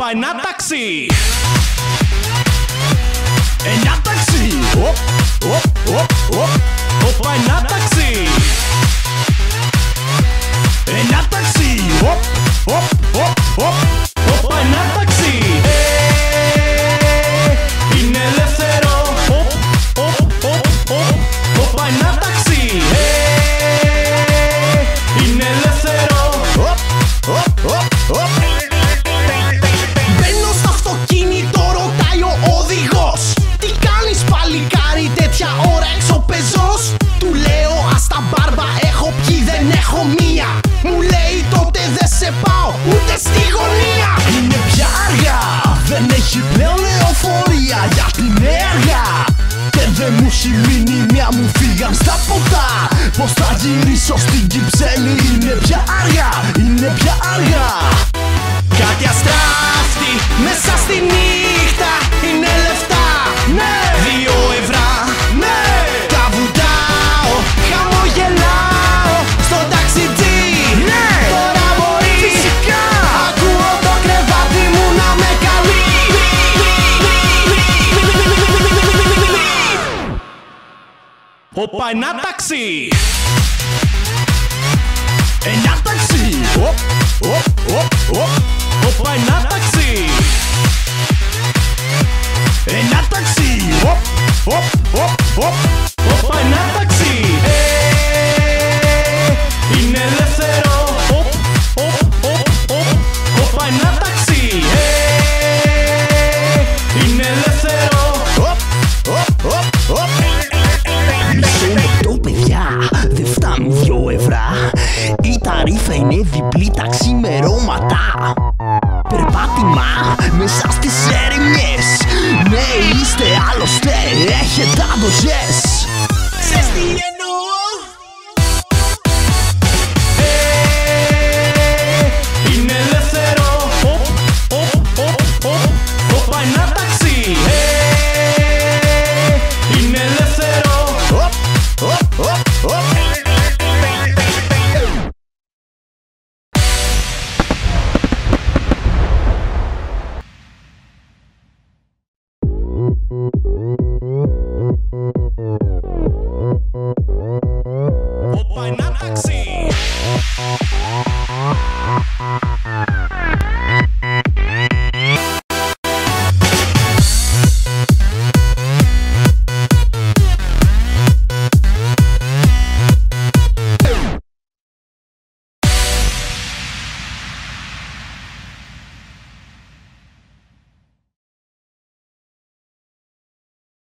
Όπα, ένα ταξί. Ένα ταξί. Όπα, ένα ταξί. Ένα ταξί. Όπα, ένα ταξί. Είναι ελεύθερο. Όπα, ένα ταξί. Είναι ελεύθερο. Μπαίνω στο αυτοκίνητο, ρωτάει ο οδηγός. Τι κάνεις παλικάρι τέτοια ώρα έξω πεζός? Του λέω ας τα μπάρμπα έχω πιει, δεν έχω μία. Μου λέει τότε δεν σε πάω ούτε στη γωνία. Είναι πια αργά, δεν έχει πλέον λεωφορεία για την έργα. Και δεν μου έχει μείνει μια, μου φύγαν στα ποτά. Πως θα γυρίσω στην Κυψέλη? Είναι πια αργά, είναι πια αργά. Κάτι αστράφτη μέσα στη νύχτα. Είναι λεφτά, ναι. 2 ευρώ, ναι. Τα βουτάω, χαμογελάω στο ταξιτζί, ναι. Τώρα μπορεί φυσικά. Ακούω το κρεβάτι μου να με καλεί. Όπα, ένα ταξί. Ένα ταξί. Όπα, ένα ταξί. Ένα ταξί. Όπα, ένα ταξί. Είναι ελεύθερο. Όπα, ένα ταξί. Είναι ελεύθερο. Μισό λεπτό παιδιά, δεν φτάνουν 2 ευρώ. Η ταρίφα είναι διπλή τα ξημερώματα. Περπάτημα μέσα στις ερημιές. Ναι είστε άλλωστε, έχετε αντοχές.